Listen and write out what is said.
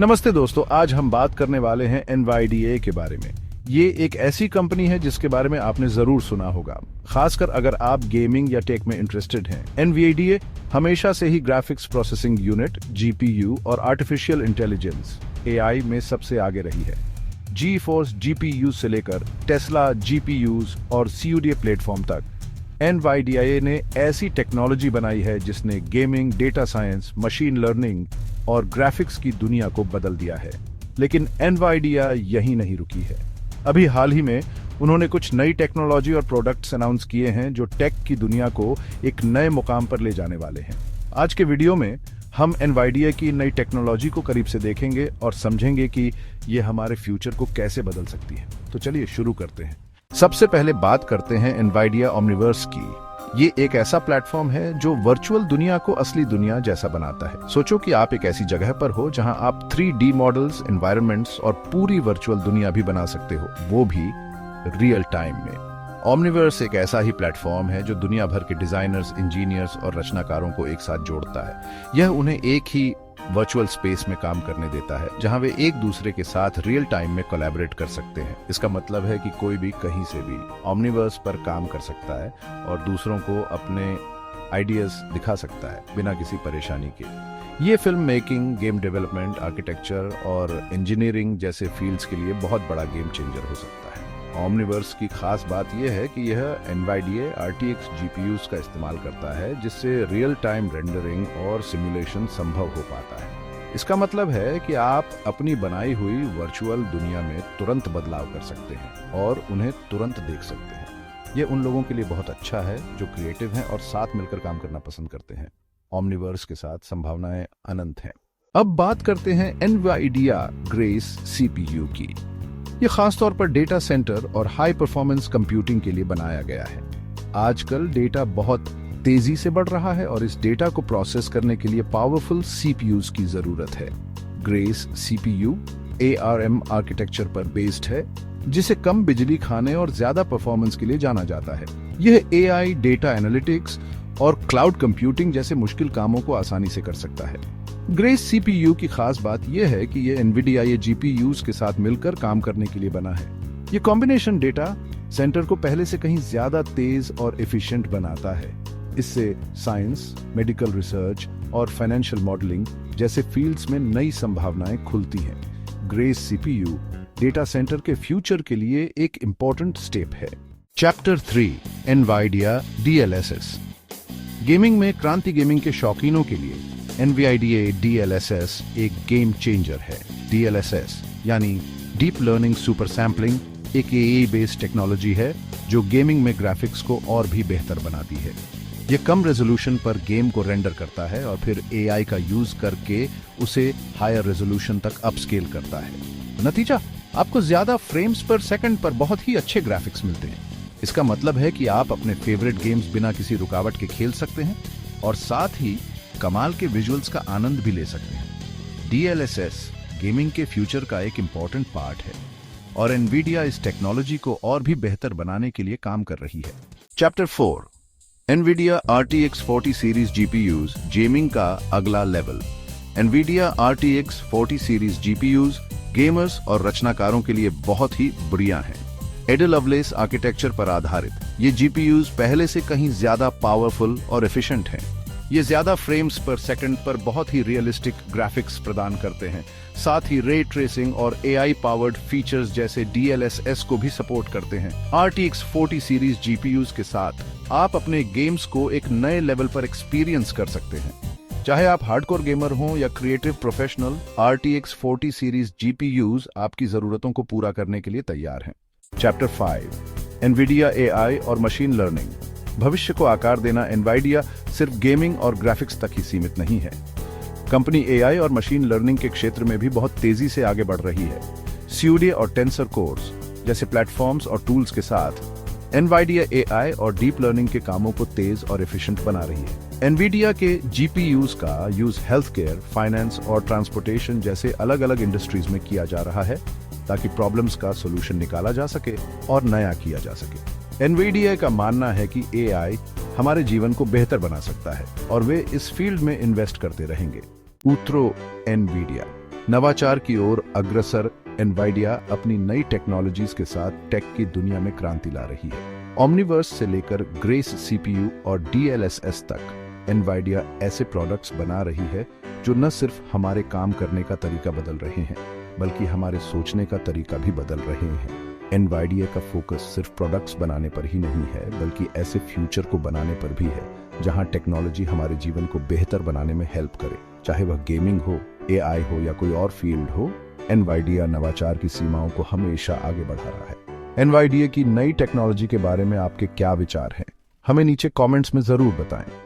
नमस्ते दोस्तों, आज हम बात करने वाले हैं NVIDIA के बारे में। ये एक ऐसी कंपनी है जिसके बारे में आपने जरूर सुना होगा, खासकर अगर आप गेमिंग या टेक में इंटरेस्टेड हैं। NVIDIA हमेशा से ही ग्राफिक्स प्रोसेसिंग यूनिट GPU और आर्टिफिशियल इंटेलिजेंस AI में सबसे आगे रही है। GeForce GPU से लेकर टेस्ला GPUs और CUDA प्लेटफॉर्म तक NVIDIA ने ऐसी टेक्नोलॉजी बनाई है जिसने gaming, data science, machine learning और ग्राफिक्स की दुनिया को बदल दिया है। लेकिन NVIDIA यहीं नहीं रुकी है। अभी हाल ही में उन्होंने कुछ नई टेक्नोलॉजी और प्रोडक्ट्स अनाउंस किए हैं जो टेक की दुनिया को एक नए मुकाम पर ले जाने वाले हैं। आज के वीडियो में हम NVIDIA की नई टेक्नोलॉजी को करीब से देखेंगे और समझेंगे कि ये हमारे फ्यूचर को कैसे बदल सकती है। तो चलिए शुरू करते हैं। सबसे पहले बात करते हैं NVIDIA Omniverse की। ये एक ऐसा प्लेटफॉर्म है जो वर्चुअल दुनिया को असली दुनिया जैसा बनाता है। सोचो कि आप एक ऐसी जगह पर हो जहां आप 3D मॉडल्स, एनवायरनमेंट्स और पूरी वर्चुअल दुनिया भी बना सकते हो, वो भी रियल टाइम में। Omniverse एक ऐसा ही प्लेटफॉर्म है जो दुनिया भर के डिजाइनर्स, इंजीनियर्स और रचनाकारों को एक साथ जोड़ता है। यह उन्हें एक ही वर्चुअल स्पेस में काम करने देता है जहां वे एक दूसरे के साथ रियल टाइम में कोलैबोरेट कर सकते हैं। इसका मतलब है कि कोई भी कहीं से भी Omniverse पर काम कर सकता है और दूसरों को अपने आइडियाज दिखा सकता है बिना किसी परेशानी के। ये film making, game development, architecture और इंजीनियरिंग जैसे फील्ड्स के लिए बहुत बड़ा गेम चेंजर हो सकता है। Omniverse की खास बात यह है कि यह NVIDIA RTX GPUs का इस्तेमाल करता है, जिससे रियल टाइम रेंडरिंग और सिमुलेशन संभव हो पाता है। इसका मतलब है कि आप अपनी बनाई हुई वर्चुअल दुनिया में तुरंत बदलाव कर सकते हैं और उन्हें तुरंत देख सकते हैं। यह उन लोगों के लिए बहुत अच्छा है जो क्रिएटिव हैं और साथ मिलकर काम करना पसंद करते हैं। Omniverse के साथ संभावनाएं अनंत हैं। अब बात करते हैं NVIDIA Grace CPU की। ये खासतौर पर डेटा सेंटर और हाई परफॉर्मेंस कंप्यूटिंग के लिए बनाया गया है। आजकल डेटा बहुत तेजी से बढ़ रहा है और इस डेटा को प्रोसेस करने के लिए पावरफुल CPUs की जरूरत है। ग्रेस CPU ARM आर्किटेक्चर पर बेस्ड है, जिसे कम बिजली खाने और ज्यादा परफॉर्मेंस के लिए जाना जाता है। यह AI, डेटा एनालिटिक्स और क्लाउड कंप्यूटिंग जैसे मुश्किल कामों को आसानी से कर सकता है। ग्रेस CPU की खास बात यह है कि यह NVIDIA GPUs के साथ मिलकर काम करने के लिए बना है। यह कॉम्बिनेशन डेटा सेंटर को पहले से कहीं ज्यादा तेज और एफिशिएंट बनाता है। इससे साइंस, मेडिकल रिसर्च और फाइनेंशियल मॉडलिंग जैसे फील्ड्स में नई संभावनाएं खुलती हैं। ग्रेस CPU डेटा सेंटर के फ्यूचर के लिए एक इंपॉर्टेंट स्टेप है। Chapter 3 NVIDIA DLSS। गेमिंग में क्रांति। गेमिंग के शौकीनों के लिए NVIDIA DLSS एक गेम चेंजर है। DLSS यानी डीप लर्निंग सुपर सैम्पलिंग एक AI बेस्ड टेक्नोलॉजी है जो गेमिंग में ग्राफिक्स को और भी बेहतर बनाती है। यह कम रेजोल्यूशन पर गेम को रेंडर करता है और फिर AI का यूज करके उसे हायर रेजोल्यूशन तक अपस्केल करता है। नतीजा, आपको ज्यादा फ्रेम्स पर सेकंड पर बहुत ही अच्छे ग्राफिक्स मिलते हैं। इसका मतलब है कि आप अपने फेवरेट गेम्स बिना किसी रुकावट के खेल सकते हैं और साथ ही कमाल के विजुअल्स का आनंद भी ले सकते हैं। DLSS गेमिंग के फ्यूचर का एक इंपॉर्टेंट पार्ट है और NVIDIA इस टेक्नोलॉजी को और भी बेहतर बनाने के लिए काम कर रही है। Chapter 4 NVIDIA RTX 40 series GPUs gaming का अगला level. NVIDIA RTX 40 series GPUs gamers और रचनाकारों के लिए बहुत ही बढ़िया हैं। एडल लवलेस आर्किटेक्चर पर आधारित ये GPUs पहले से कहीं ज्यादा पावरफुल और एफिशिएंट हैं। ये ज्यादा फ्रेम्स पर सेकंड पर बहुत ही रियलिस्टिक ग्राफिक्स प्रदान करते हैं। साथ ही रे ट्रेसिंग और AI पावर्ड फीचर्स जैसे DLSS को भी सपोर्ट करते हैं। RTX 40 सीरीज GPUs के साथ आप अपने गेम्स को एक नए लेवल पर एक्सपीरियंस कर सकते हैं। चाहे आप हार्डकोर गेमर हों या creative professional, RTX 40 series GPUs आपकी जरूरतों को पूरा करने के लिए तैयार हैं। चैप्टर 5 NVIDIA AI और मशीन लर्निंग। भविष्य को आकार देना NVIDIA सिर्फ गेमिंग और ग्राफिक्स तक ही सीमित नहीं है। कंपनी AI और मशीन लर्निंग के क्षेत्र में भी बहुत तेजी से आगे बढ़ रही है। CUDA और टेंसर कोर्स जैसे प्लेटफॉर्म्स और टूल्स के साथ NVIDIA AI और डीप लर्निंग के कामों को तेज और एफिशिएंट बना रही है। NVIDIA के GPUs का यूज हेल्थ केयर, फाइनेंस और ट्रांसपोर्टेशन जैसे अलग अलग इंडस्ट्रीज में किया जा रहा है ताकि प्रॉब्लम्स का सोल्यूशन निकाला जा सके और नया किया जा सके। NVIDIA का मानना है कि AI हमारे जीवन को बेहतर बना सकता है और वे इस फील्ड में इन्वेस्ट करते रहेंगे। उत्रो NVIDIA नवाचार की ओर अग्रसर एनवाइडिया अपनी नई टेक्नोलॉजीज के साथ टेक की दुनिया में क्रांति ला रही है। ओमनीवर्स से लेकर ग्रेस सीपीयू और डीएलएसएस तक एनवाइडिया ऐसे प्रोडक्ट्स बना रही है जो न सिर्फ हमारे काम करने का तरीका बदल रहे हैं, बल्कि हमारे सोचने का तरीका भी बदल रहे हैं। एनवाइडिया का फोकस सिर्फ प्रोडक्ट्स बनाने पर ही नहीं है, बल्कि ऐसे फ्यूचर को बनाने पर भी है जहां टेक्नोलॉजी हमारे जीवन को बेहतर बनाने में हेल्प करे। चाहे वह गेमिंग हो, एआई हो या कोई और फील्ड हो, एनवाइडिया नवाचार की सीमाओं को हमेशा आगे बढ़ा रहा है। एनवाइडिया की नई टेक्नोलॉजी के बारे में आपके क्या विचार हैं? हमें नीचे कमेंट्स में जरूर बताएं।